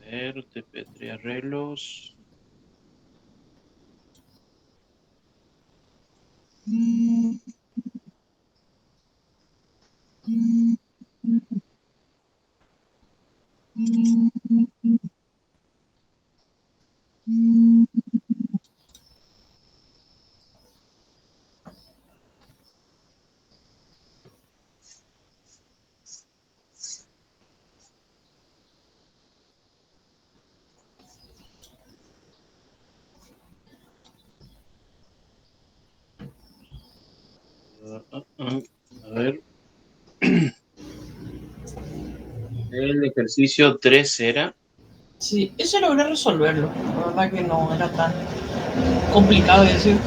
ver, TP3 arreglos. A ver. El ejercicio 3 era. Sí, ese logré resolverlo. La verdad que no era tan complicado de decir.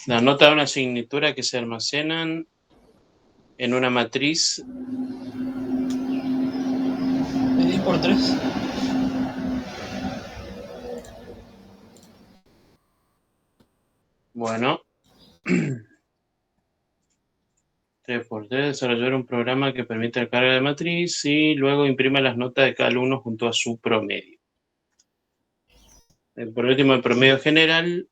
La nota de una asignatura que se almacenan en una matriz. De 10 por 3. Bueno, 3x3, desarrollar un programa que permite la carga de matriz y luego imprima las notas de cada alumno junto a su promedio. Por último, el promedio general.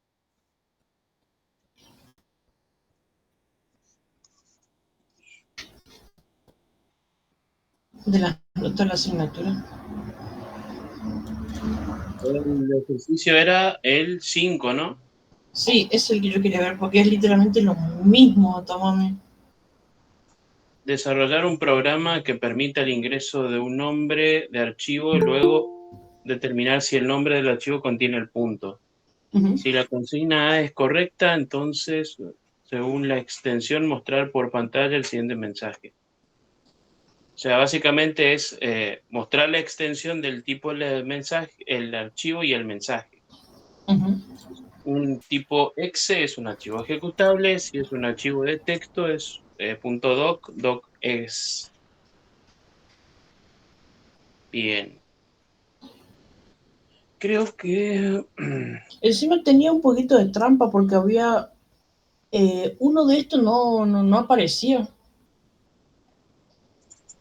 De las notas de la asignatura. El ejercicio era el 5, ¿no? Sí, es el que yo quería ver porque es literalmente lo mismo, Tomame. Desarrollar un programa que permita el ingreso de un nombre de archivo y luego determinar si el nombre del archivo contiene el punto. Uh-huh. Si la consigna A es correcta, entonces, según la extensión, mostrar por pantalla el siguiente mensaje. O sea, básicamente es mostrar la extensión del tipo del mensaje, el archivo y el mensaje. Uh-huh. Un tipo exe es un archivo ejecutable, si es un archivo de texto es .doc, docx. Bien. Creo que... Encima tenía un poquito de trampa porque había uno de estos no aparecía.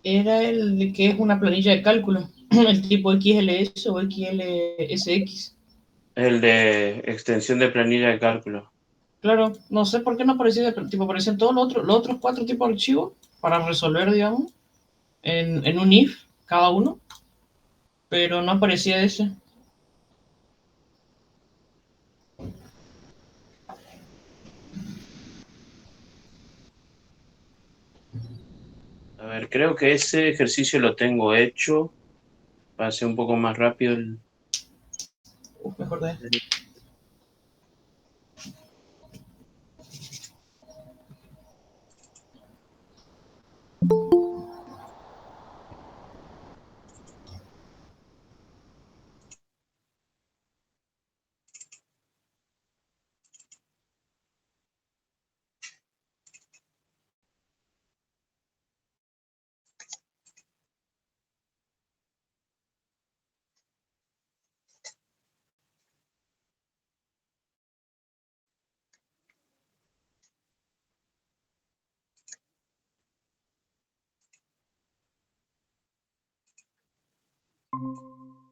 Era el que es una planilla de cálculo, el tipo XLS o XLSX. el de extensión de planilla de cálculo. Claro, no sé por qué no aparecía, tipo aparecían todos los otros cuatro tipos de archivos para resolver, digamos, en un if cada uno, pero no aparecía ese. A ver, creo que ese ejercicio lo tengo hecho. Para ser un poco más rápido. Mejor de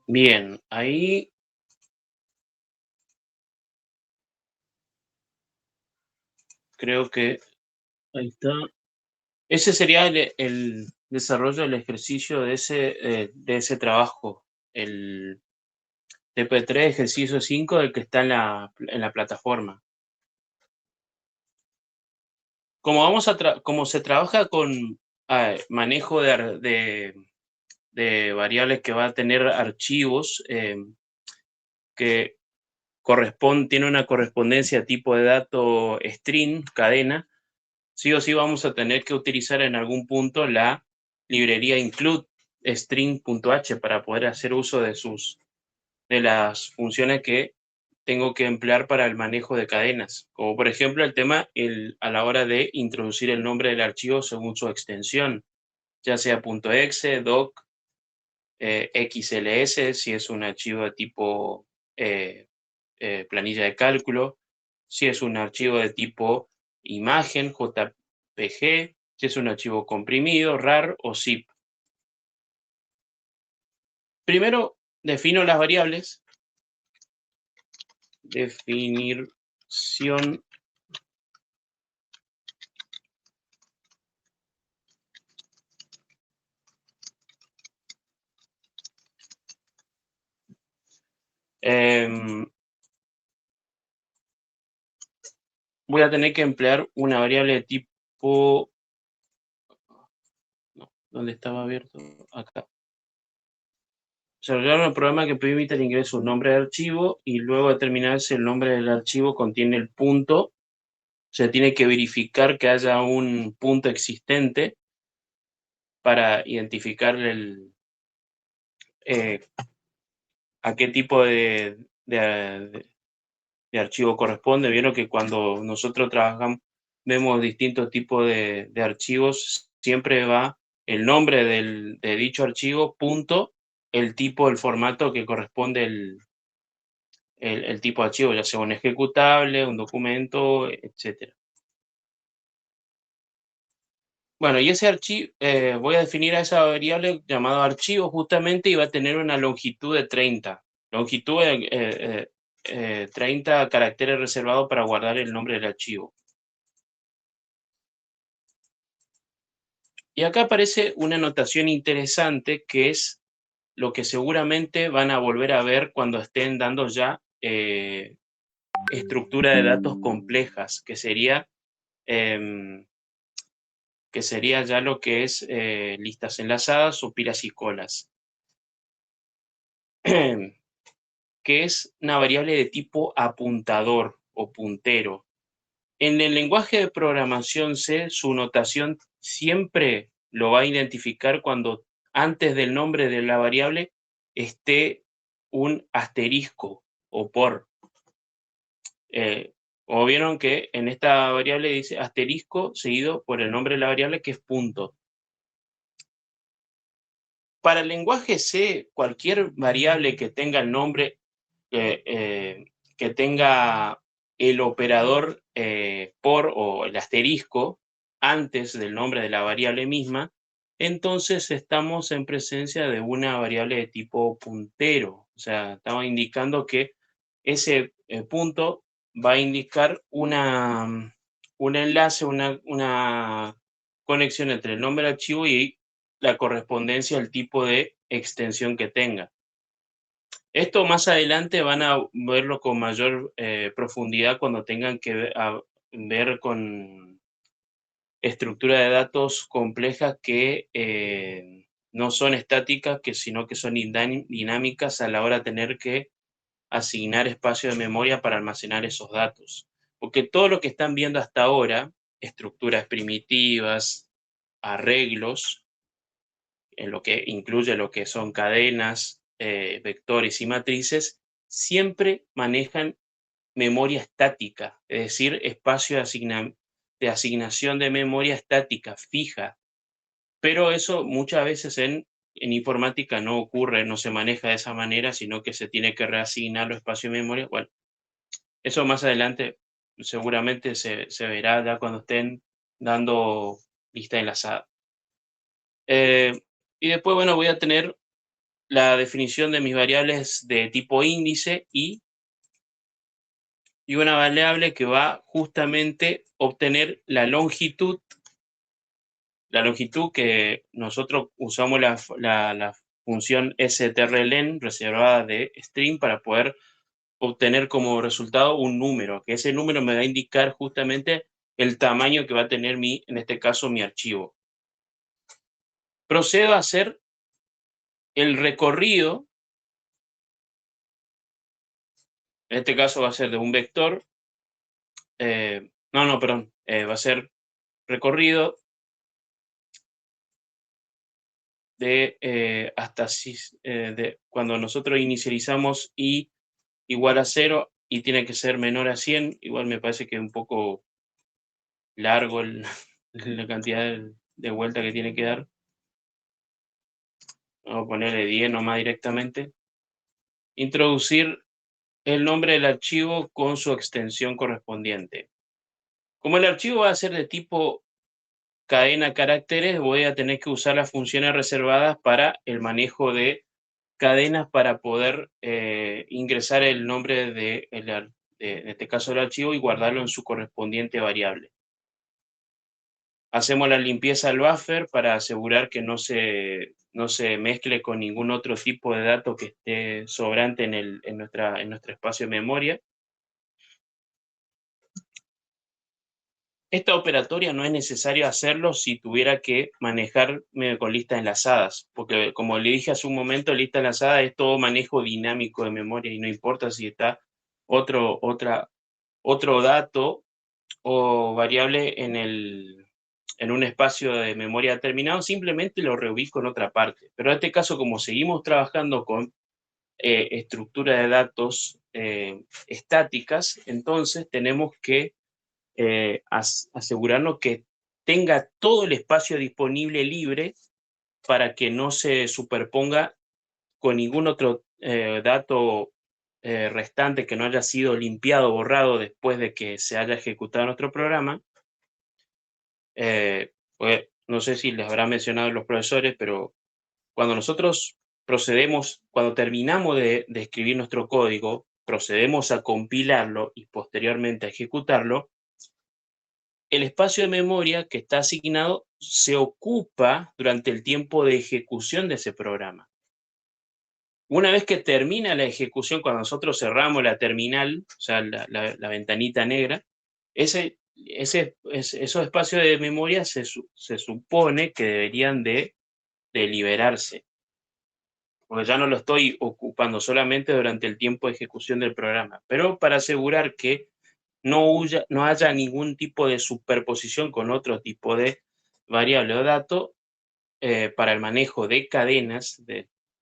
Bien, ahí creo que ahí está. Ese sería el desarrollo del ejercicio de ese trabajo, el TP3 ejercicio 5 del que está en la plataforma. Como se trabaja con manejo de variables que va a tener archivos que tiene una correspondencia tipo de dato string, cadena, sí o sí vamos a tener que utilizar en algún punto la librería include string.h para poder hacer uso de las funciones que tengo que emplear para el manejo de cadenas, como por ejemplo el tema a la hora de introducir el nombre del archivo según su extensión, ya sea .exe, doc XLS, si es un archivo de tipo planilla de cálculo, si es un archivo de tipo imagen, JPG, si es un archivo comprimido, RAR o zip. Primero, defino las variables. Definición voy a tener que emplear una variable de tipo... No, ¿dónde estaba abierto? Acá. Desarrollar un programa que permite el ingreso de un nombre de archivo y luego determinar si el nombre del archivo contiene el punto. Se tiene que verificar que haya un punto existente para identificar a qué tipo de archivo corresponde. Vieron que cuando nosotros trabajamos, vemos distintos tipos de archivos, siempre va el nombre de dicho archivo, punto, el tipo, el formato que corresponde el tipo de archivo, ya sea un ejecutable, un documento, etc. Bueno, y ese archivo, voy a definir a esa variable llamada archivo justamente y va a tener una longitud de 30. Longitud de 30 caracteres reservados para guardar el nombre del archivo. Y acá aparece una notación interesante que es lo que seguramente van a volver a ver cuando estén dando ya estructura de datos complejas, que sería ya lo que es listas enlazadas o pilas y colas, que es una variable de tipo apuntador o puntero. En el lenguaje de programación C, su notación siempre lo va a identificar cuando antes del nombre de la variable esté un asterisco o por. Como vieron que en esta variable dice asterisco seguido por el nombre de la variable, que es punto. Para el lenguaje C, cualquier variable que tenga el nombre, que tenga el operador por o el asterisco antes del nombre de la variable misma, entonces estamos en presencia de una variable de tipo puntero. O sea, estamos indicando que ese punto va a indicar un enlace, una conexión entre el nombre del archivo y la correspondencia al tipo de extensión que tenga. Esto más adelante van a verlo con mayor profundidad cuando tengan que ver con estructura de datos complejas que no son estáticas, sino que son dinámicas a la hora de tener que asignar espacio de memoria para almacenar esos datos. Porque todo lo que están viendo hasta ahora, estructuras primitivas, arreglos, en lo que incluye lo que son cadenas, vectores y matrices, siempre manejan memoria estática, es decir, espacio de asignación de memoria estática, fija. Pero eso muchas veces en informática no ocurre, no se maneja de esa manera, sino que se tiene que reasignar los espacios de memoria. Bueno, eso más adelante seguramente se verá ya cuando estén dando lista enlazada. Y después, bueno, voy a tener la definición de mis variables de tipo índice y una variable que va justamente a obtener la longitud que nosotros usamos la función strlen reservada de string para poder obtener como resultado un número, que ese número me va a indicar justamente el tamaño que va a tener en este caso, mi archivo. Procedo a hacer el recorrido. En este caso va a ser de un vector. Perdón. Va a ser recorrido de hasta cuando nosotros inicializamos i igual a 0 y tiene que ser menor a 100. Igual me parece que es un poco largo la cantidad de vuelta que tiene que dar. vamos a ponerle 10 nomás directamente, introducir el nombre del archivo con su extensión correspondiente. Como el archivo va a ser de tipo cadena caracteres, voy a tener que usar las funciones reservadas para el manejo de cadenas para poder ingresar el nombre en este caso del archivo y guardarlo en su correspondiente variable. Hacemos la limpieza al buffer para asegurar que no se mezcle con ningún otro tipo de dato que esté sobrante en nuestro espacio de memoria. Esta operatoria no es necesario hacerlo si tuviera que manejarme con listas enlazadas, porque como le dije hace un momento, lista enlazada es todo manejo dinámico de memoria y no importa si está otro dato o variable en un espacio de memoria determinado, simplemente lo reubico en otra parte. Pero en este caso, como seguimos trabajando con estructura de datos estáticas, entonces tenemos que asegurarnos que tenga todo el espacio disponible libre para que no se superponga con ningún otro dato restante que no haya sido limpiado o borrado después de que se haya ejecutado nuestro programa. Pues, no sé si les habrá mencionado los profesores, pero cuando nosotros cuando terminamos de escribir nuestro código, procedemos a compilarlo y posteriormente a ejecutarlo, el espacio de memoria que está asignado se ocupa durante el tiempo de ejecución de ese programa. Una vez que termina la ejecución, cuando nosotros cerramos la terminal, o sea, la ventanita negra, esos espacios de memoria se supone que deberían de liberarse, porque ya no lo estoy ocupando solamente durante el tiempo de ejecución del programa, pero para asegurar que no haya ningún tipo de superposición con otro tipo de variable o dato para el manejo de cadenas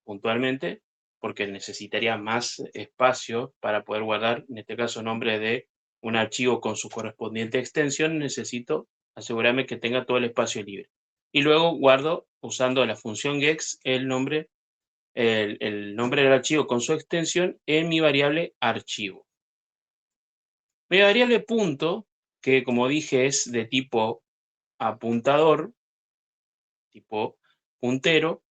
puntualmente, porque necesitaría más espacio para poder guardar, en este caso, nombre de un archivo con su correspondiente extensión, necesito asegurarme que tenga todo el espacio libre. Y luego guardo, usando la función gex, el nombre del archivo con su extensión en mi variable archivo. Mi variable punto, que como dije es de tipo apuntador, tipo puntero,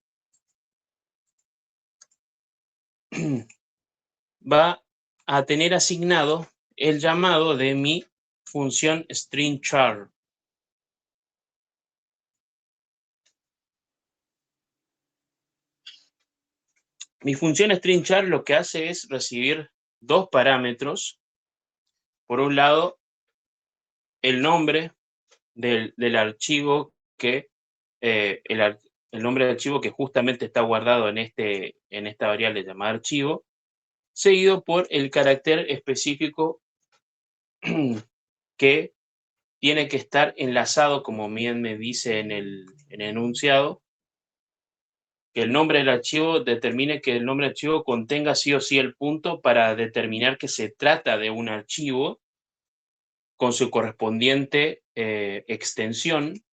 va a tener asignado el llamado de mi función stringchar. Mi función stringchar lo que hace es recibir dos parámetros. Por un lado, el nombre del archivo que el nombre del archivo que justamente está guardado en esta variable llamada archivo, seguido por el carácter específico que tiene que estar enlazado, como bien me dice en el enunciado, que el nombre del archivo determine que el nombre del archivo contenga sí o sí el punto para determinar que se trata de un archivo con su correspondiente extensión.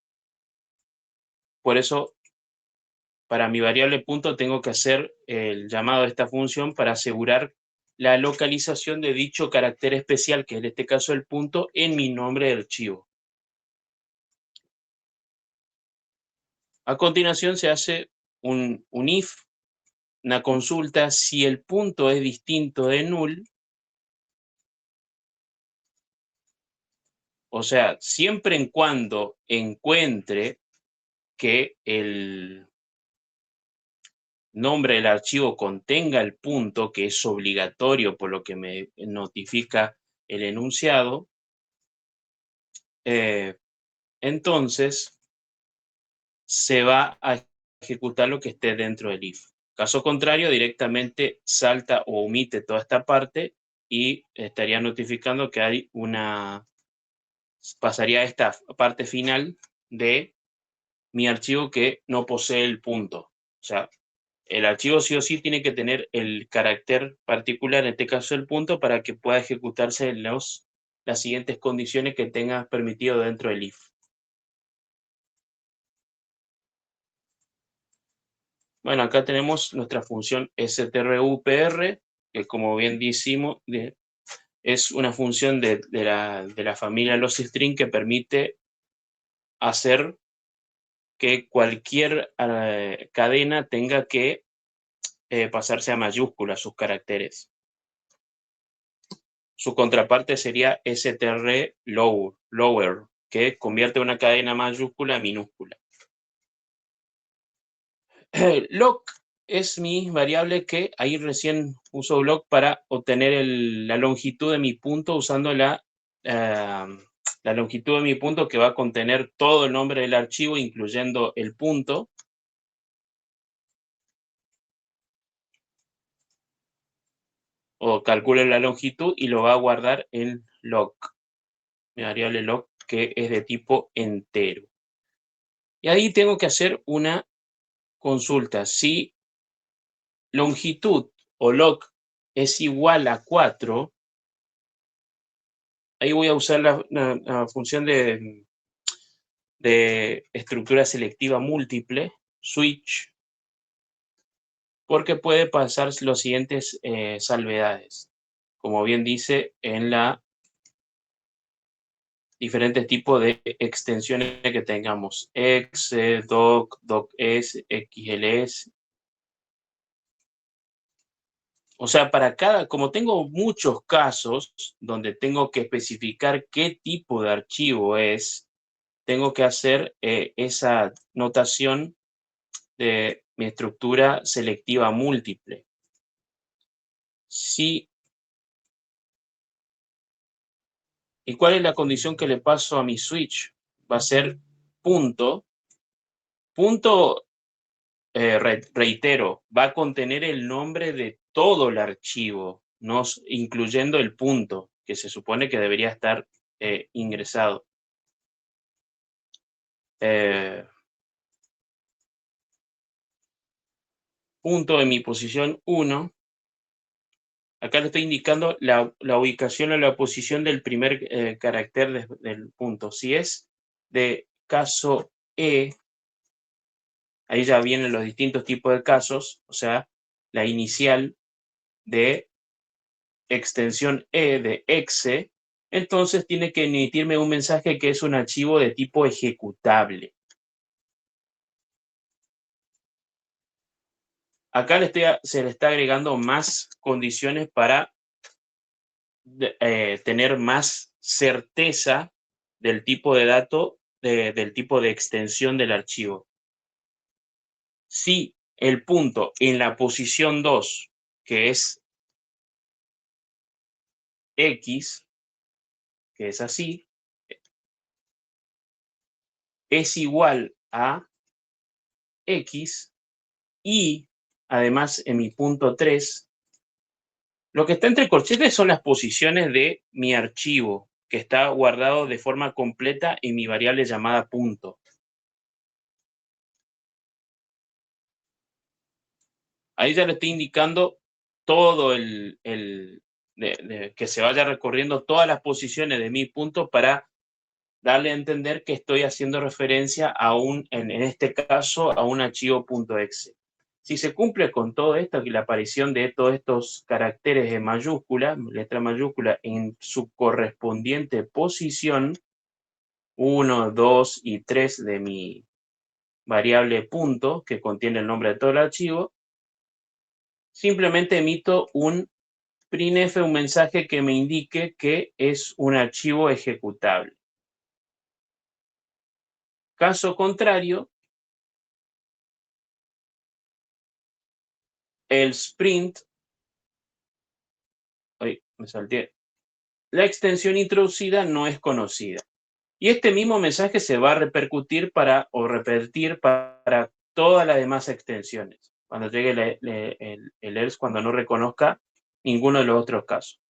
Por eso, para mi variable punto tengo que hacer el llamado de esta función para asegurar la localización de dicho carácter especial, que en este caso el punto, en mi nombre de archivo. A continuación se hace un if, una consulta si el punto es distinto de null. O sea, siempre en cuando encuentre que el nombre del archivo contenga el punto, que es obligatorio por lo que me notifica el enunciado, entonces se va a ejecutar lo que esté dentro del if. Caso contrario, directamente salta o omite toda esta parte y estaría notificando que hay pasaría a esta parte final de mi archivo que no posee el punto. O sea, el archivo sí o sí tiene que tener el carácter particular, en este caso el punto, para que pueda ejecutarse las siguientes condiciones que tenga permitido dentro del if. Bueno, acá tenemos nuestra función strupr, que como bien decimos, es una función de la familia los string que permite hacer que cualquier cadena tenga que pasarse a mayúsculas sus caracteres. Su contraparte sería strlower, lower, que convierte una cadena mayúscula en minúscula. Loc es mi variable que ahí recién uso loc para obtener la longitud de mi punto usando la longitud de mi punto, que va a contener todo el nombre del archivo, incluyendo el punto. O calcule la longitud y lo va a guardar en loc, mi variable loc, que es de tipo entero. Y ahí tengo que hacer una consulta. Si longitud o loc es igual a 4, ahí voy a usar la función de estructura selectiva múltiple, switch, porque puede pasar los siguientes salvedades, como bien dice en la diferentes tipos de extensiones que tengamos, exe, doc, docx, xls. O sea, para como tengo muchos casos donde tengo que especificar qué tipo de archivo es, tengo que hacer esa notación de mi estructura selectiva múltiple. Sí. ¿Y cuál es la condición que le paso a mi switch? Va a ser punto. Punto, reitero, va a contener el nombre de todo el archivo, no, incluyendo el punto, que se supone que debería estar ingresado. Punto en mi posición 1. Acá le estoy indicando la ubicación o la posición del primer carácter del punto. Si es de caso E, ahí ya vienen los distintos tipos de casos, o sea, la inicial de extensión E de exe, entonces tiene que emitirme un mensaje que es un archivo de tipo ejecutable. Acá se le está agregando más condiciones para tener más certeza del tipo de dato, del tipo de extensión del archivo. Si el punto en la posición 2, que es X, que es así, es igual a X, y además en mi punto 3, lo que está entre corchetes son las posiciones de mi archivo, que está guardado de forma completa en mi variable llamada punto. Ahí ya le estoy indicando todo que se vaya recorriendo todas las posiciones de mi punto para darle a entender que estoy haciendo referencia en este caso, a un archivo .exe. Si se cumple con todo esto, que la aparición de todos estos caracteres en mayúscula, letra mayúscula, en su correspondiente posición, 1, 2 y 3 de mi variable punto, que contiene el nombre de todo el archivo, simplemente emito un printf, un mensaje que me indique que es un archivo ejecutable. Caso contrario, el sprint, me salté, la extensión introducida no es conocida. Y este mismo mensaje se va a repercutir repetir para todas las demás extensiones, cuando llegue el else, cuando no reconozca ninguno de los otros casos.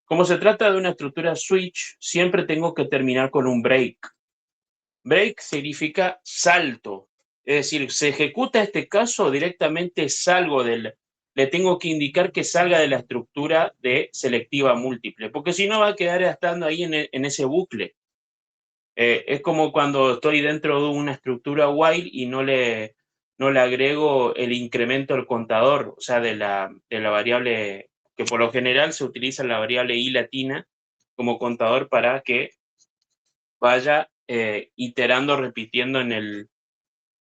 Como se trata de una estructura switch, siempre tengo que terminar con un break. Break significa salto. Es decir, se ejecuta este caso, directamente salgo le tengo que indicar que salga de la estructura de selectiva múltiple, porque si no va a quedar estando ahí en ese bucle. Es como cuando estoy dentro de una estructura while y no no le agrego el incremento del contador, o sea, de la variable, que por lo general se utiliza la variable i latina como contador para que vaya iterando, repitiendo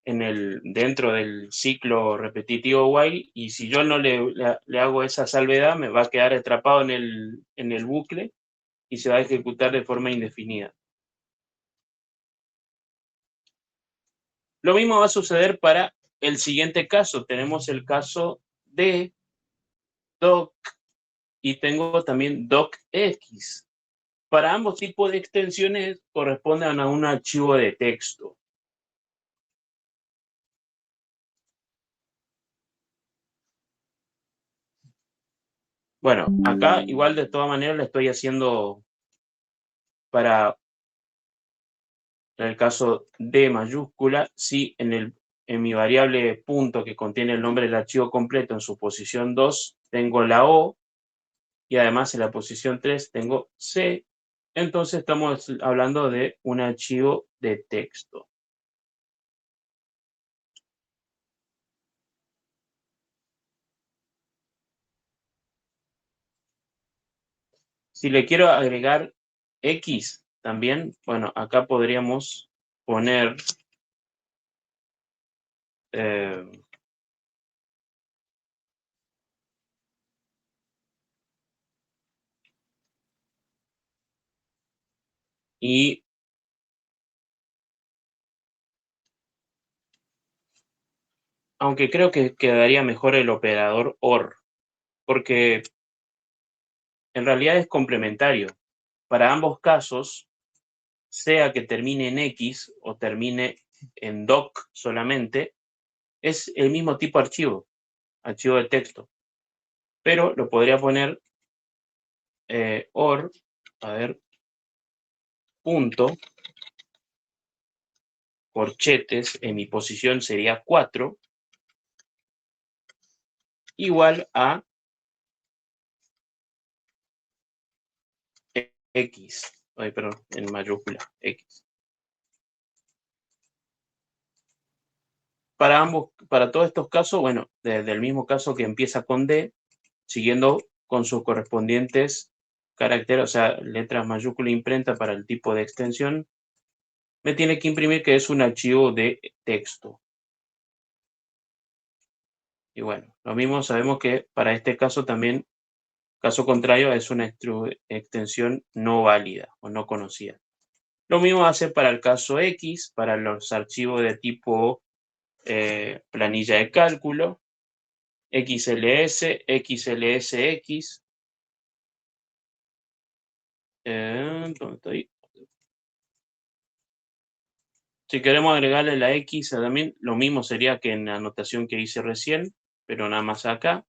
dentro del ciclo repetitivo while, y si yo no le hago esa salvedad, me va a quedar atrapado en el bucle y se va a ejecutar de forma indefinida. Lo mismo va a suceder para el siguiente caso. Tenemos el caso de doc y tengo también docx. Para ambos tipos de extensiones corresponden a un archivo de texto. Bueno, acá igual de todas maneras le estoy haciendo para el caso D mayúscula, si en mi variable punto que contiene el nombre del archivo completo en su posición 2 tengo la O y además en la posición 3 tengo C, entonces estamos hablando de un archivo de texto. Si le quiero agregar X también, bueno, acá podríamos poner y aunque creo que quedaría mejor el operador OR, porque en realidad es complementario. Para ambos casos, sea que termine en X o termine en doc solamente, es el mismo tipo de archivo de texto. Pero lo podría poner OR, a ver, punto, corchetes, en mi posición sería 4, igual a X. Ay, perdón, en mayúscula, X. Para todos estos casos, bueno, desde el mismo caso que empieza con D, siguiendo con sus correspondientes caracteres, o sea, letras mayúscula imprenta para el tipo de extensión, me tiene que imprimir que es un archivo de texto. Y bueno, lo mismo sabemos que para este caso también, caso contrario, es una extensión no válida o no conocida. Lo mismo hace para el caso X, para los archivos de tipo planilla de cálculo, XLS, XLSX. ¿Dónde estoy? Si queremos agregarle la X también, lo mismo sería que en la anotación que hice recién, pero nada más acá.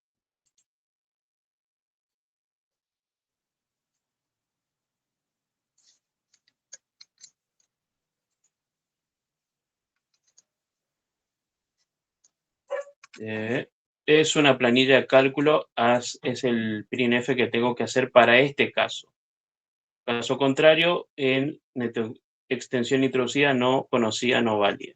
Es una planilla de cálculo, es el printf que tengo que hacer para este caso. Caso contrario, en extensión introducida no conocida, no válida.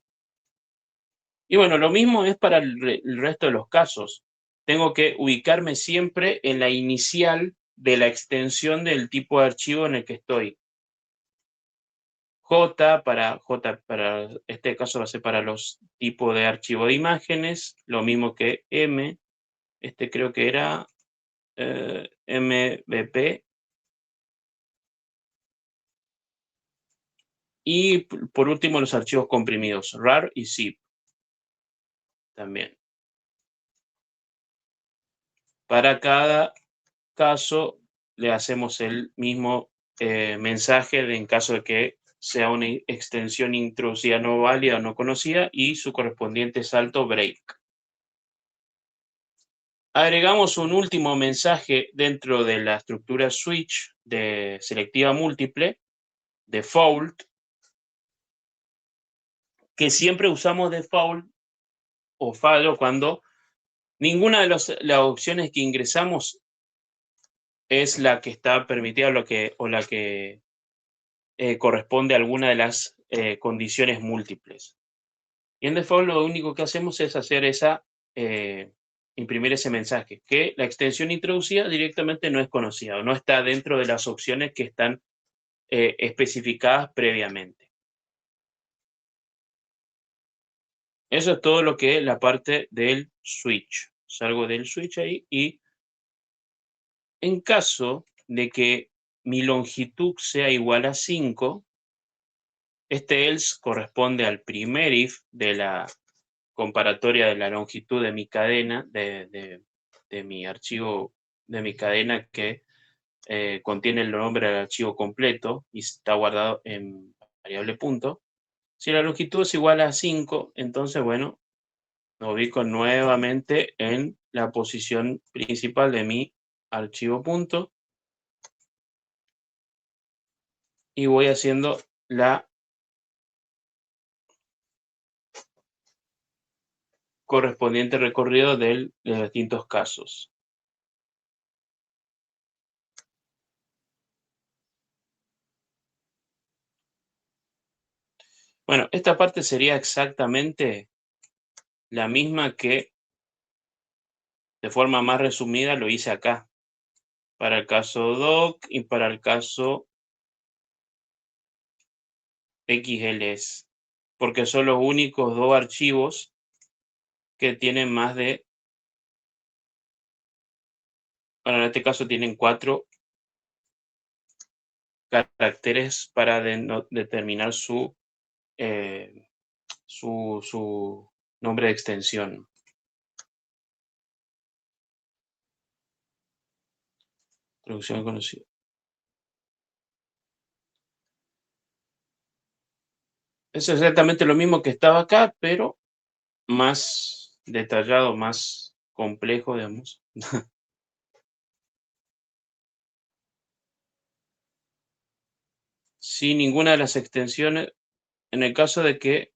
Y bueno, lo mismo es para el resto de los casos. Tengo que ubicarme siempre en la inicial de la extensión del tipo de archivo en el que estoy. J para este caso va a ser para los tipos de archivo de imágenes, lo mismo que M, creo que era MBP. Y por último los archivos comprimidos, RAR y zip también. Para cada caso le hacemos el mismo mensaje en caso de que sea una extensión introducida no válida o no conocida y su correspondiente salto break. Agregamos un último mensaje dentro de la estructura switch de selectiva múltiple, default, que siempre usamos default o fallo cuando ninguna de las opciones que ingresamos es la que está permitida o la que corresponde a alguna de las condiciones múltiples. Y en default lo único que hacemos es hacer imprimir ese mensaje, que la extensión introducida directamente no es conocida, o no está dentro de las opciones que están especificadas previamente. Eso es todo lo que es la parte del switch. Salgo del switch ahí y en caso de que mi longitud sea igual a 5, este else corresponde al primer if de la comparatoria de la longitud de mi cadena, de mi archivo, de mi cadena que contiene el nombre del archivo completo y está guardado en variable punto. Si la longitud es igual a 5, entonces, bueno, me ubico nuevamente en la posición principal de mi archivo punto y voy haciendo la correspondiente recorrido de los distintos casos. Bueno, esta parte sería exactamente la misma que de forma más resumida lo hice acá, para el caso doc y para el caso XLS, porque son los únicos dos archivos que tienen más de, bueno, en este caso tienen 4 caracteres para determinar su nombre de extensión. Traducción conocida. Es exactamente lo mismo que estaba acá, pero más detallado, más complejo, digamos. Sin ninguna de las extensiones, en el caso de que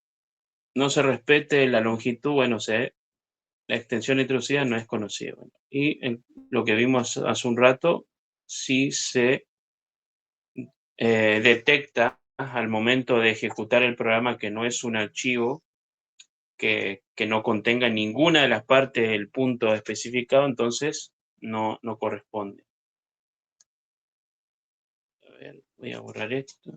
no se respete la longitud, bueno, la extensión introducida no es conocida. Y en lo que vimos hace un rato, si se detecta al momento de ejecutar el programa que no es un archivo que no contenga ninguna de las partes del punto especificado, entonces no corresponde. A ver, voy a borrar esto.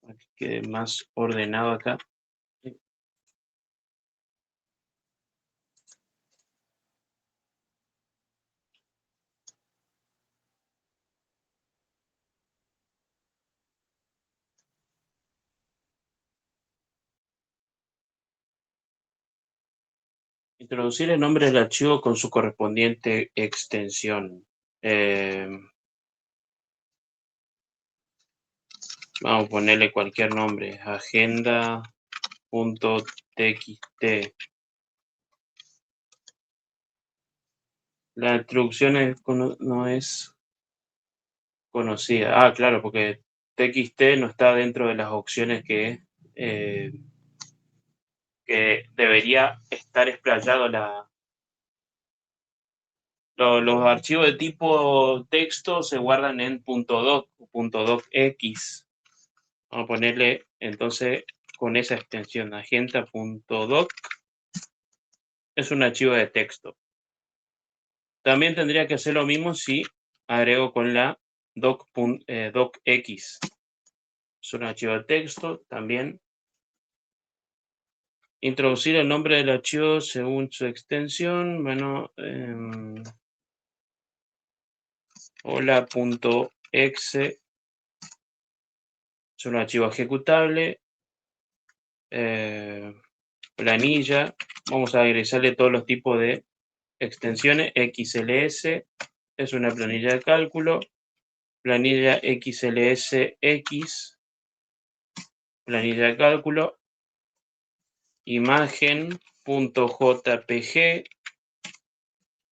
Para que quede más ordenado acá. Introducir el nombre del archivo con su correspondiente extensión. Vamos a ponerle cualquier nombre. Agenda.txt. La introducción no es conocida. Ah, claro, porque txt no está dentro de las opciones que debería estar explayado los archivos de tipo texto se guardan en .doc o .docx. Vamos a ponerle entonces con esa extensión, agenda.doc. Es un archivo de texto. También tendría que hacer lo mismo si agrego con la docx. Es un archivo de texto también. Introducir el nombre del archivo según su extensión. Bueno, hola.exe es un archivo ejecutable. Planilla. Vamos a agregarle todos los tipos de extensiones. XLS es una planilla de cálculo. Planilla XLSX. Planilla de cálculo. Imagen.jpg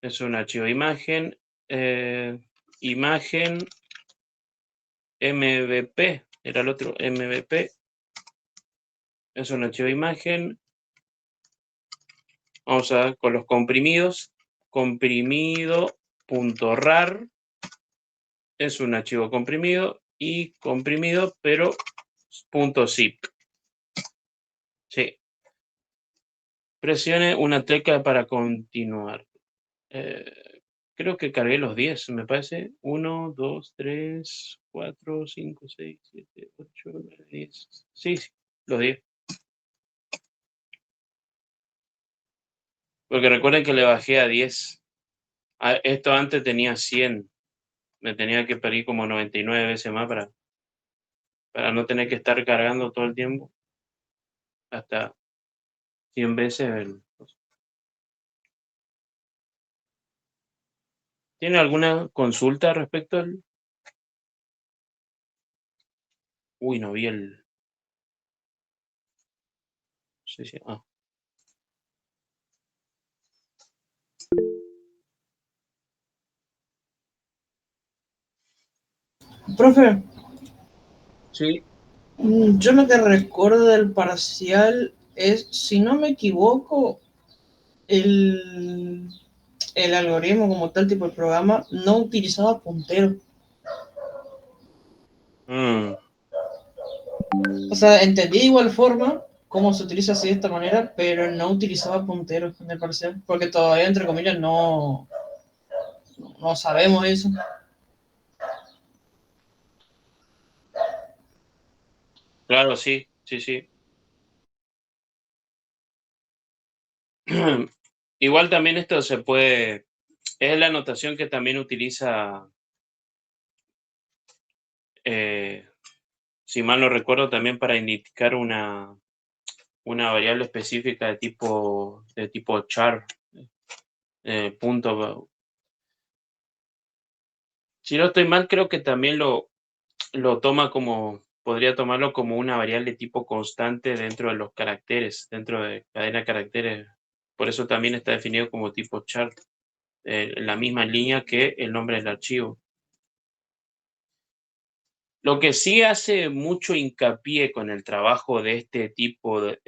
es un archivo de imagen. Imagen MVP, era el otro MVP. Es un archivo de imagen. Vamos a ver con los comprimidos. Comprimido.rar es un archivo comprimido y comprimido, pero .zip. Sí. Presione una tecla para continuar. Creo que cargué los 10, me parece. 1, 2, 3, 4, 5, 6, 7, 8, 9, 10. Sí, sí, los 10. Porque recuerden que le bajé a 10. Esto antes tenía 100. Me tenía que pedir como 99 veces más para no tener que estar cargando todo el tiempo. Hasta 100 veces. ¿Tiene alguna consulta respecto al...? Uy, no vi el... Sí, sí. Ah. Profe, Sí. yo lo que recuerdo del parcial es, si no me equivoco, el, el algoritmo como tal, tipo el programa, no utilizaba punteros. Mm, O sea, entendí de igual forma cómo se utiliza así de esta manera, pero no utilizaba punteros en el parcial, porque todavía, entre comillas, no sabemos eso. claro, sí, sí, sí. Igual también esto se puede... Es la notación que también utiliza, si mal no recuerdo, también para indicar una variable específica de tipo char. Punto. Si no estoy mal, creo que también lo toma como, podría tomarlo como una variable tipo constante dentro de los caracteres, dentro de cadena de caracteres. Por eso también está definido como tipo char, en la misma línea que el nombre del archivo. Lo que sí hace mucho hincapié con el trabajo de este tipo de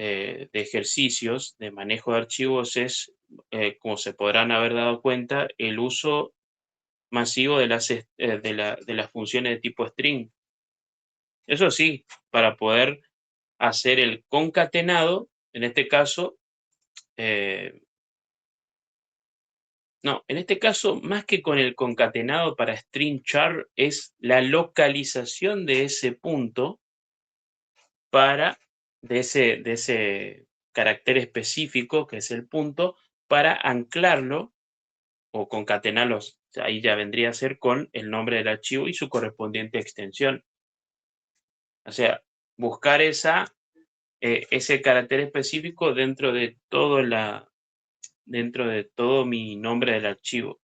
ejercicios de manejo de archivos es, como se podrán haber dado cuenta, el uso masivo de las funciones de tipo string. Eso sí, para poder hacer el concatenado, en este caso, no, en este caso, más que con el concatenado para string char, es la localización de ese punto de ese carácter específico, que es el punto, para anclarlo o concatenarlos. O sea, ahí ya vendría a ser con el nombre del archivo y su correspondiente extensión. O sea, buscar ese carácter específico dentro de todo mi nombre del archivo.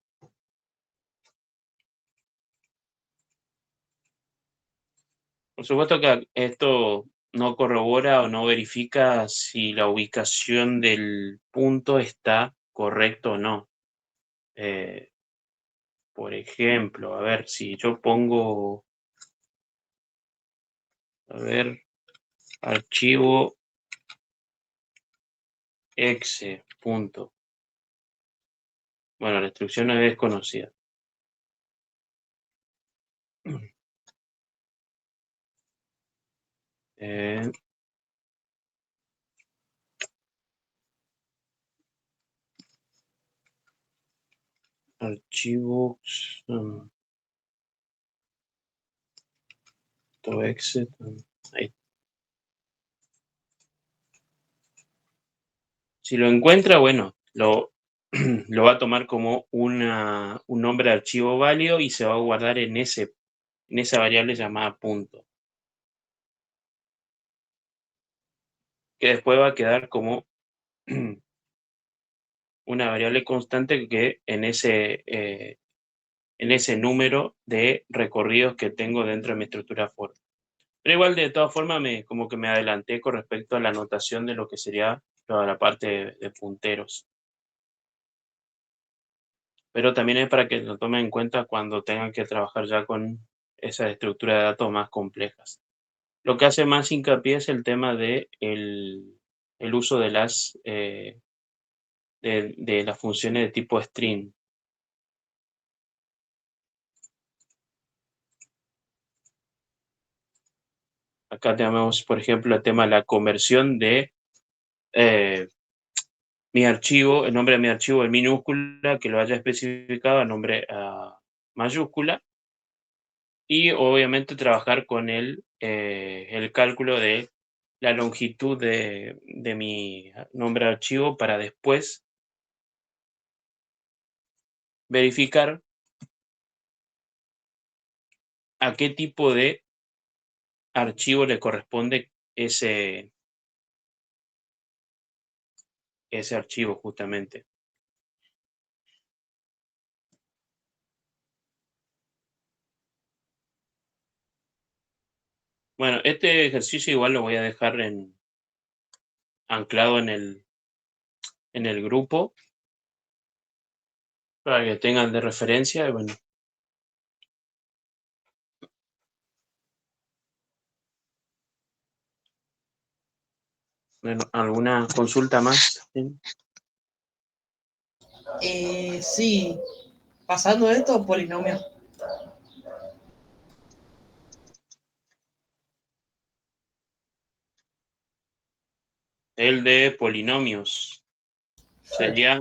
Por supuesto que esto no corrobora o no verifica si la ubicación del punto está correcto o no. Eh, por ejemplo, a ver, si yo pongo, a ver, archivo exe punto. Bueno, la instrucción es desconocida. Eh, archivo exe. Ahí. Si lo encuentra, bueno, lo va a tomar como un nombre de archivo válido y se va a guardar en esa variable llamada punto, que después va a quedar como una variable constante que en ese número de recorridos que tengo dentro de mi estructura for. Pero igual, de todas formas, como que me adelanté con respecto a la anotación de lo que sería toda la parte de punteros. Pero también es para que lo tomen en cuenta cuando tengan que trabajar ya con esas estructuras de datos más complejas. Lo que hace más hincapié es el tema de el uso de las funciones de tipo string. Acá tenemos, por ejemplo, el tema de la conversión de mi archivo, el nombre de mi archivo en minúscula, que lo haya especificado a nombre mayúscula, y obviamente trabajar con el cálculo de la longitud de mi nombre de archivo para después verificar a qué tipo de archivo le corresponde ese archivo justamente. Bueno, este ejercicio igual lo voy a dejar anclado en el grupo para que tengan de referencia. Y bueno, ¿alguna consulta más? ¿Sí? Sí, pasando esto, polinomio. El de polinomios sería,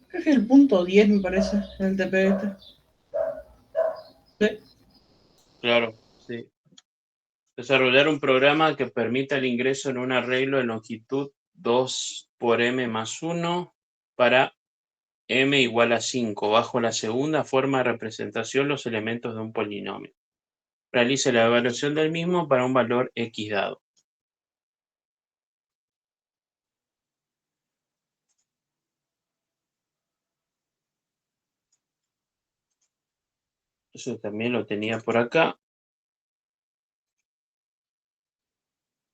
Creo que es el punto 10, me parece, el TP este. Sí. claro, sí. Desarrollar un programa que permita el ingreso en un arreglo de longitud 2 por m más 1 para m igual a 5. Bajo la segunda forma de representación, los elementos de un polinomio. Realice la evaluación del mismo para un valor x dado. Eso también lo tenía por acá.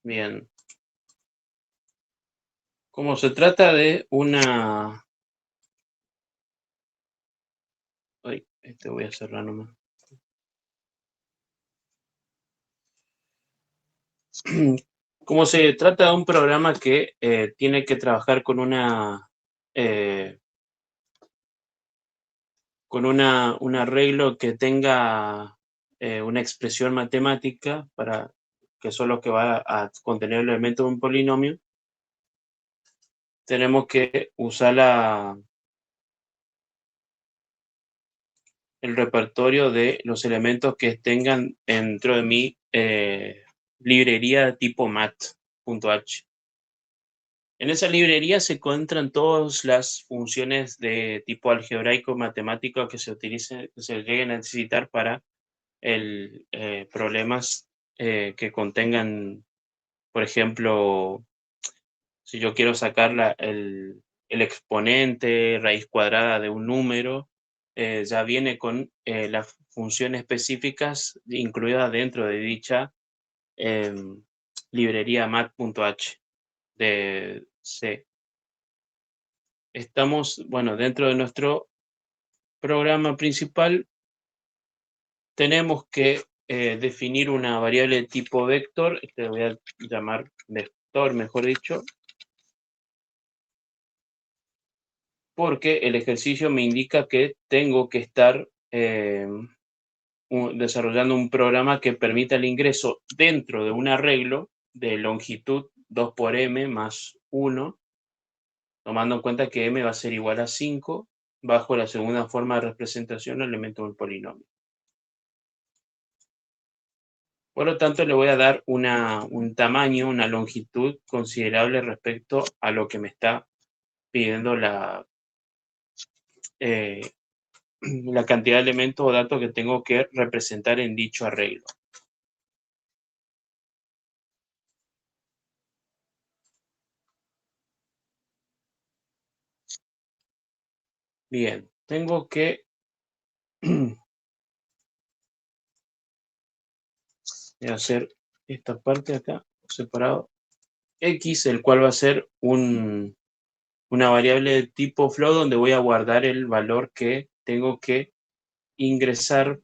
Bien. Como se trata de una... Ay, este voy a cerrar nomás. Como se trata de un programa que tiene que trabajar con un arreglo que tenga una expresión matemática para que eso es lo que va a contener el elemento de un polinomio, tenemos que usar el repertorio de los elementos que tengan dentro de mi librería de tipo mat.h. En esa librería se encuentran todas las funciones de tipo algebraico matemático que se lleguen a necesitar para problemas que contengan, por ejemplo, si yo quiero sacar el exponente, raíz cuadrada de un número, ya viene con las funciones específicas incluidas dentro de dicha librería mat.h de C. Estamos, bueno, dentro de nuestro programa principal tenemos que definir una variable de tipo vector, que voy a llamar vector, mejor dicho, porque el ejercicio me indica que tengo que estar desarrollando un programa que permita el ingreso dentro de un arreglo de longitud 2 por m más 1, tomando en cuenta que m va a ser igual a 5, bajo la segunda forma de representación del elemento del polinomio. Por lo tanto, le voy a dar un tamaño, una longitud considerable respecto a lo que me está pidiendo la cantidad de elementos o datos que tengo que representar en dicho arreglo. Bien, tengo que hacer esta parte acá, separado, x, el cual va a ser una variable de tipo float donde voy a guardar el valor que tengo que ingresar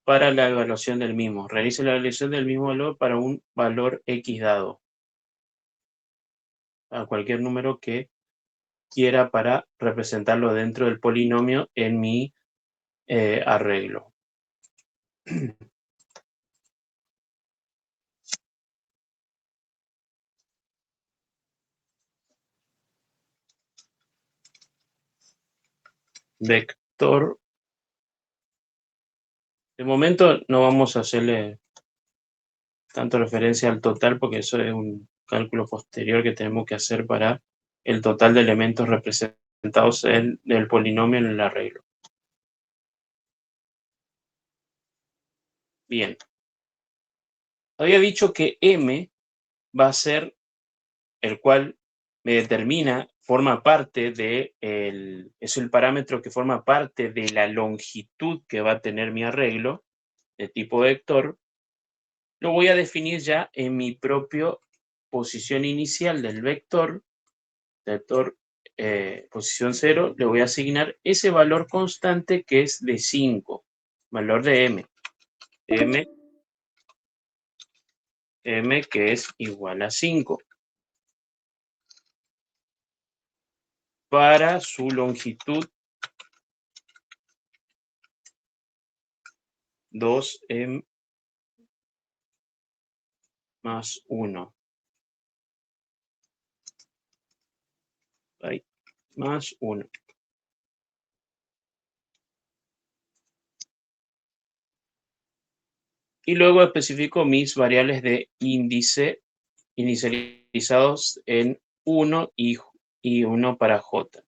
para la evaluación del mismo. Realice la evaluación del mismo valor para un valor X dado. A cualquier número que quiera para representarlo dentro del polinomio en mi arreglo. Vector. De momento no vamos a hacerle tanto referencia al total porque eso es un cálculo posterior que tenemos que hacer para el total de elementos representados en el polinomio en el arreglo. Bien. Había dicho que M va a ser el cual me determina, forma parte de es el parámetro que forma parte de la longitud que va a tener mi arreglo de tipo vector. Lo voy a definir ya en mi propia posición inicial del vector, posición 0, le voy a asignar ese valor constante que es de 5, valor de m que es igual a 5. Para su longitud 2m más 1. Ahí, más 1. Y luego especifico mis variables de índice inicializados en 1 y 1 para j.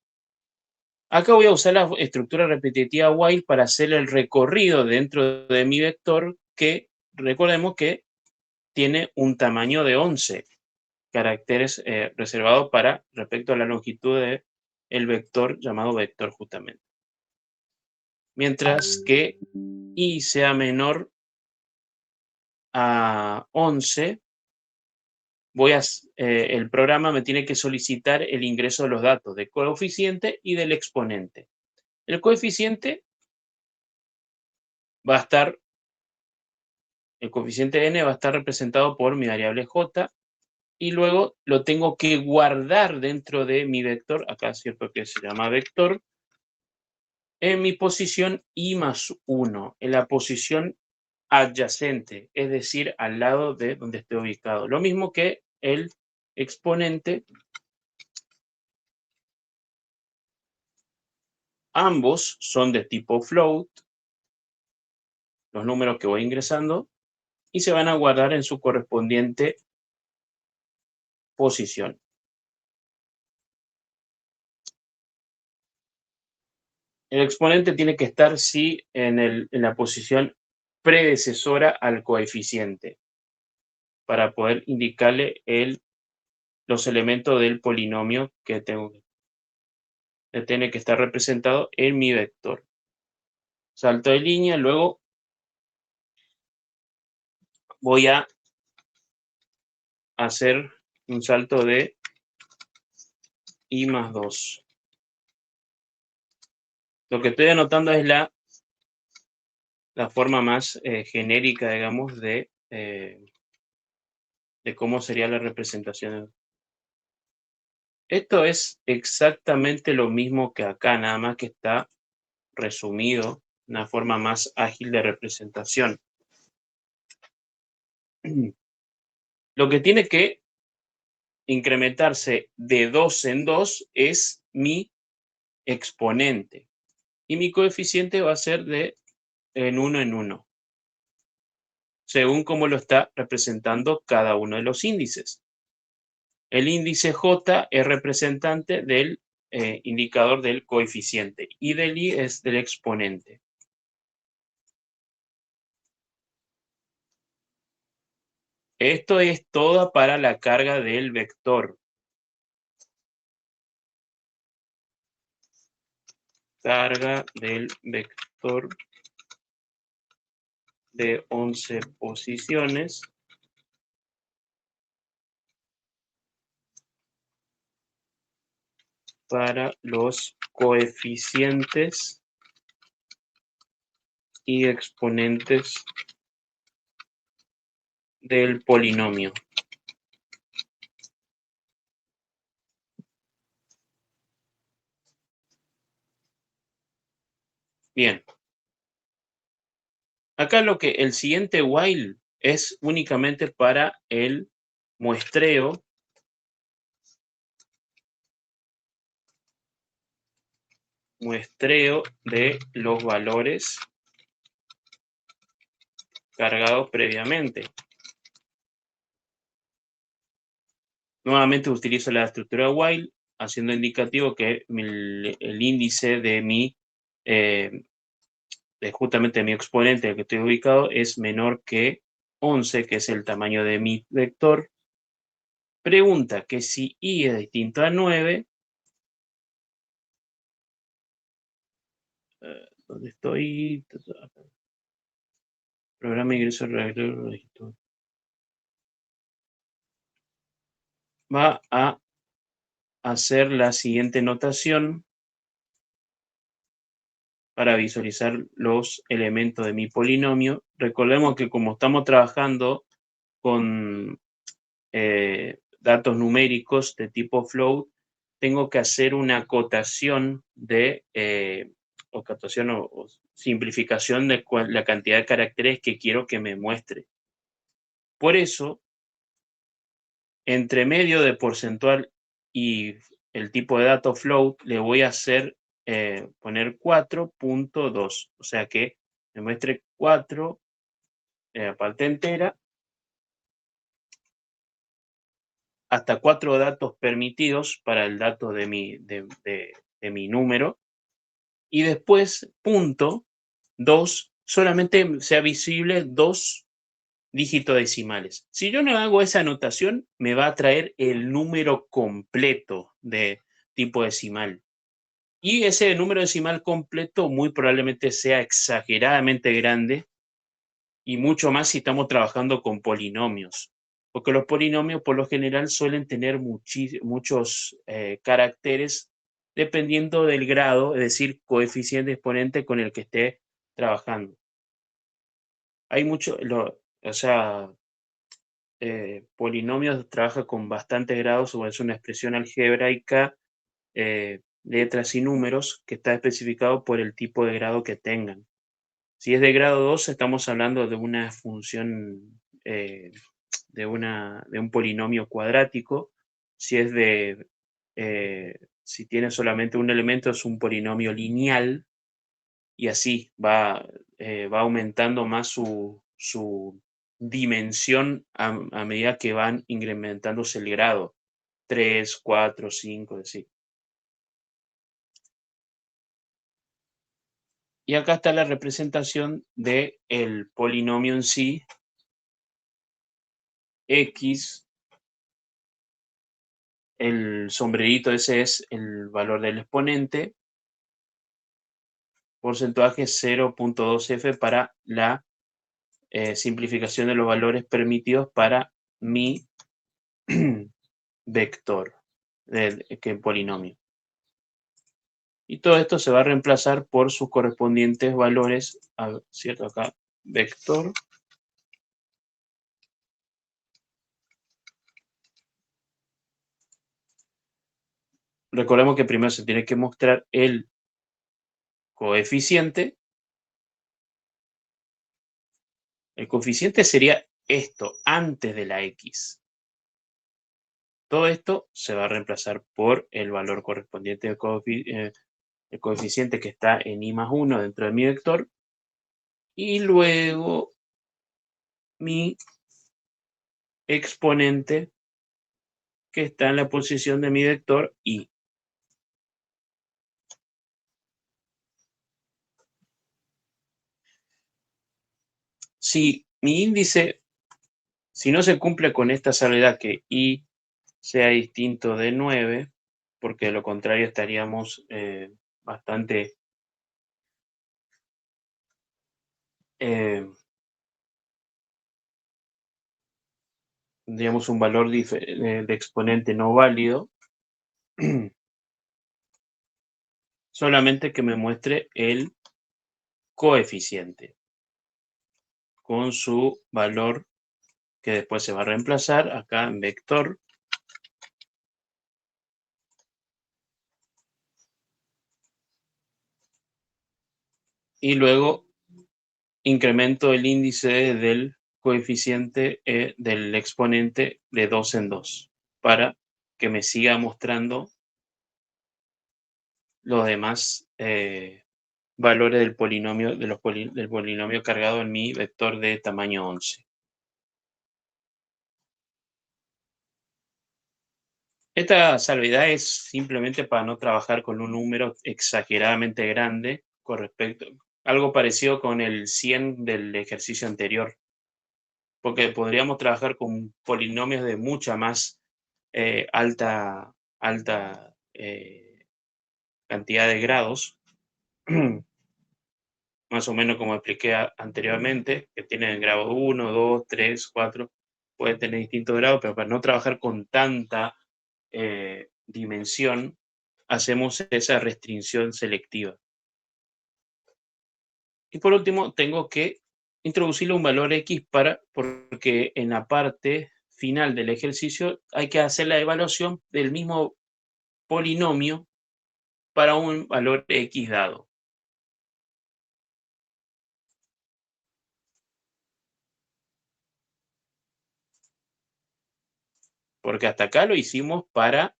Acá voy a usar la estructura repetitiva while para hacer el recorrido dentro de mi vector que, recordemos que tiene un tamaño de 11 caracteres reservados para respecto a la longitud del vector llamado vector justamente. Mientras que i sea menor a 11, el programa me tiene que solicitar el ingreso de los datos del coeficiente y del exponente. El coeficiente va a estar, el coeficiente n va a estar representado por mi variable j y luego lo tengo que guardar dentro de mi vector, acá es cierto que se llama vector, en mi posición i más 1, en la posición adyacente, es decir, al lado de donde esté ubicado. Lo mismo que el exponente. Ambos son de tipo float, los números que voy ingresando, y se van a guardar en su correspondiente posición. El exponente tiene que estar, sí, en la posición predecesora al coeficiente, para poder indicarle los elementos del polinomio que tiene que estar representado en mi vector. Salto de línea, luego voy a hacer un salto de i más 2. Lo que estoy anotando es la forma más genérica, digamos, de cómo sería la representación. Esto es exactamente lo mismo que acá, nada más que está resumido, una forma más ágil de representación. Lo que tiene que incrementarse de 2 en 2 es mi exponente. Y mi coeficiente va a ser de en 1 en 1, según cómo lo está representando cada uno de los índices. El índice J es representante del indicador del coeficiente y del I es del exponente. Esto es toda para la carga del vector. Carga del vector de 11 posiciones. Para los coeficientes y exponentes del polinomio. Bien. Acá el siguiente while es únicamente para el muestreo de los valores cargados previamente. Nuevamente utilizo la estructura while, haciendo indicativo que el índice de justamente mi exponente al que estoy ubicado es menor que 11, que es el tamaño de mi vector. Pregunta que si i es distinto a 9, ¿dónde estoy? Programa ingreso registro. Va a hacer la siguiente notación para visualizar los elementos de mi polinomio. Recordemos que como estamos trabajando con datos numéricos de tipo float, tengo que hacer una acotación o simplificación de la cantidad de caracteres que quiero que me muestre. Por eso, entre medio de porcentual y el tipo de dato float, le voy a hacer poner 4.2, o sea que me muestre 4 parte entera, hasta 4 datos permitidos para el dato de mi número, y después punto 2, solamente sea visible 2 dígitos decimales. Si yo no hago esa anotación, me va a traer el número completo de tipo decimal. Y ese número decimal completo muy probablemente sea exageradamente grande, y mucho más si estamos trabajando con polinomios. Porque los polinomios por lo general suelen tener muchos caracteres dependiendo del grado, es decir, coeficiente exponente con el que esté trabajando. Hay polinomios trabaja con bastantes grados, o es una expresión algebraica, letras y números, que está especificado por el tipo de grado que tengan. Si es de grado 2, estamos hablando de una función, de un polinomio cuadrático. Si tiene solamente un elemento, es un polinomio lineal, y así va aumentando más su dimensión a medida que van incrementándose el grado. 3, 4, 5, así. Y acá está la representación del polinomio en sí, x. El sombrerito ese es el valor del exponente. Porcentaje 0.2f para la simplificación de los valores permitidos para mi vector, que polinomio. Y todo esto se va a reemplazar por sus correspondientes valores, ¿cierto? Acá, vector. Recordemos que primero se tiene que mostrar el coeficiente. El coeficiente sería esto, antes de la x. Todo esto se va a reemplazar por el valor correspondiente del el coeficiente que está en i más 1 dentro de mi vector, y luego mi exponente que está en la posición de mi vector i. Si mi índice, si no se cumple con esta salvedad que i sea distinto de 9, porque de lo contrario estaríamos bastante tendríamos un valor de exponente no válido, solamente que me muestre el coeficiente con su valor que después se va a reemplazar acá en vector. Y luego incremento el índice del coeficiente del exponente de 2 en 2 para que me siga mostrando los demás valores del polinomio, del polinomio cargado en mi vector de tamaño 11. Esta salvedad es simplemente para no trabajar con un número exageradamente grande con respecto, algo parecido con el 100 del ejercicio anterior, porque podríamos trabajar con polinomios de mucha más alta cantidad de grados, más o menos como expliqué anteriormente, que tienen grado 1, 2, 3, 4, pueden tener distintos grados, pero para no trabajar con tanta dimensión, hacemos esa restricción selectiva. Y por último, tengo que introducirle un valor X porque en la parte final del ejercicio hay que hacer la evaluación del mismo polinomio para un valor X dado. Porque hasta acá lo hicimos para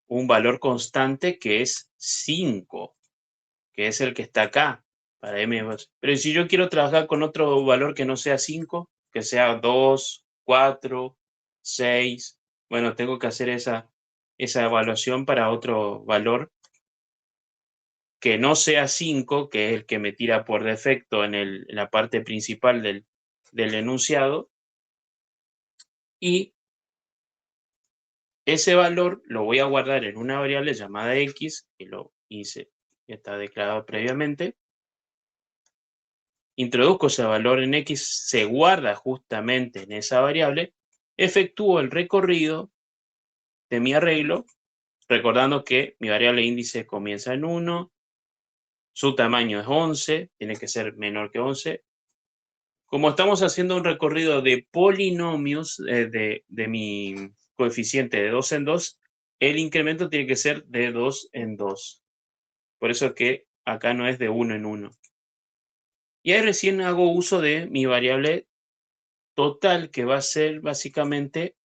un valor constante que es 5, que es el que está acá, para m. Pero si yo quiero trabajar con otro valor que no sea 5, que sea 2, 4, 6, bueno, tengo que hacer esa evaluación para otro valor que no sea 5, que es el que me tira por defecto en la parte principal del enunciado, y ese valor lo voy a guardar en una variable llamada x, que lo hice, está declarado previamente. Introduzco ese valor en x, se guarda justamente en esa variable, efectúo el recorrido de mi arreglo, recordando que mi variable índice comienza en 1, su tamaño es 11, tiene que ser menor que 11. Como estamos haciendo un recorrido de polinomios de mi coeficiente de 2 en 2, el incremento tiene que ser de 2 en 2. Por eso que acá no es de 1 en 1. Y ahí recién hago uso de mi variable total, que va a ser básicamente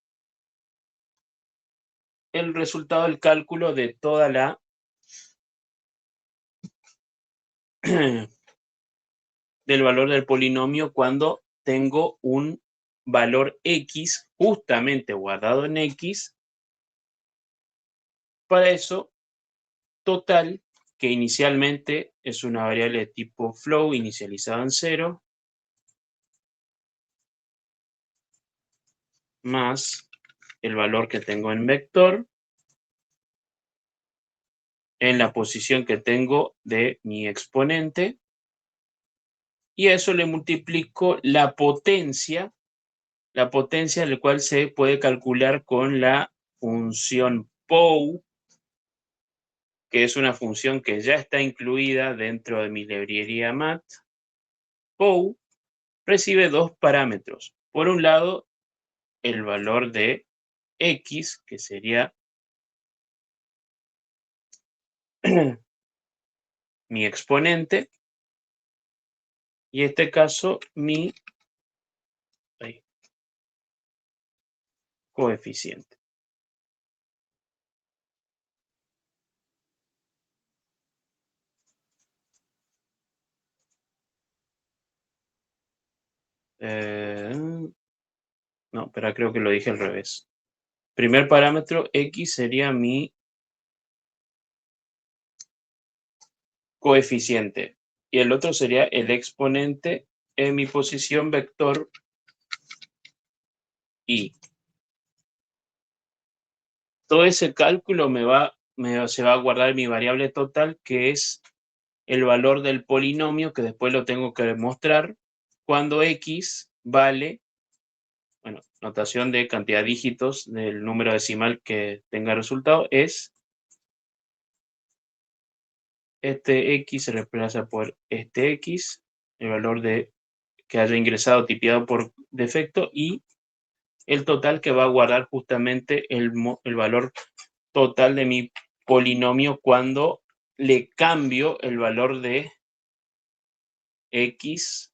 el resultado del cálculo de toda la del valor del polinomio cuando tengo un valor x justamente guardado en x. Para eso, total, que inicialmente es una variable de tipo float inicializada en 0, más el valor que tengo en vector, en la posición que tengo de mi exponente, y a eso le multiplico la potencia del cual se puede calcular con la función POU, que es una función que ya está incluida dentro de mi librería MAT. POU recibe dos parámetros. Por un lado, el valor de x, que sería mi exponente, y en este caso mi coeficiente. No, pero creo que lo dije al revés. Primer parámetro, x, sería mi coeficiente. Y el otro sería el exponente en mi posición vector y. Todo ese cálculo se va a guardar mi variable total, que es el valor del polinomio, que después lo tengo que demostrar cuando x vale, bueno, notación de cantidad de dígitos del número decimal que tenga resultado, es Este X se reemplaza por este X, el valor que haya ingresado tipiado por defecto, y el total que va a guardar justamente el valor total de mi polinomio cuando le cambio el valor de X,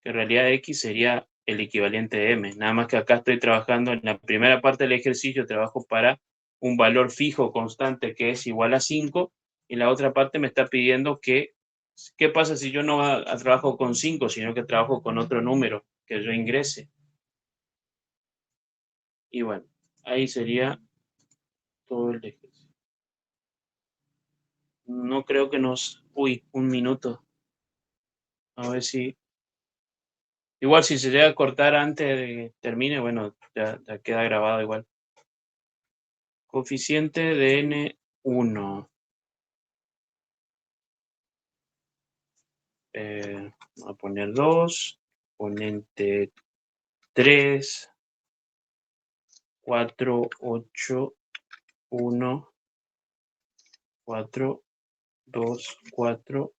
que en realidad X sería el equivalente de M. Nada más que acá estoy trabajando en la primera parte del ejercicio, trabajo para un valor fijo constante que es igual a 5, y la otra parte me está pidiendo que, ¿qué pasa si yo no trabajo con 5, sino que trabajo con otro número que yo ingrese? Y bueno, ahí sería todo el ejercicio. No creo que nos... Uy, un minuto. A ver si... Igual si se llega a cortar antes de que termine, bueno, ya queda grabado igual. Coeficiente de N1. Voy a poner 2. Exponente 3. 4, 8, 1, 4, 2, 4.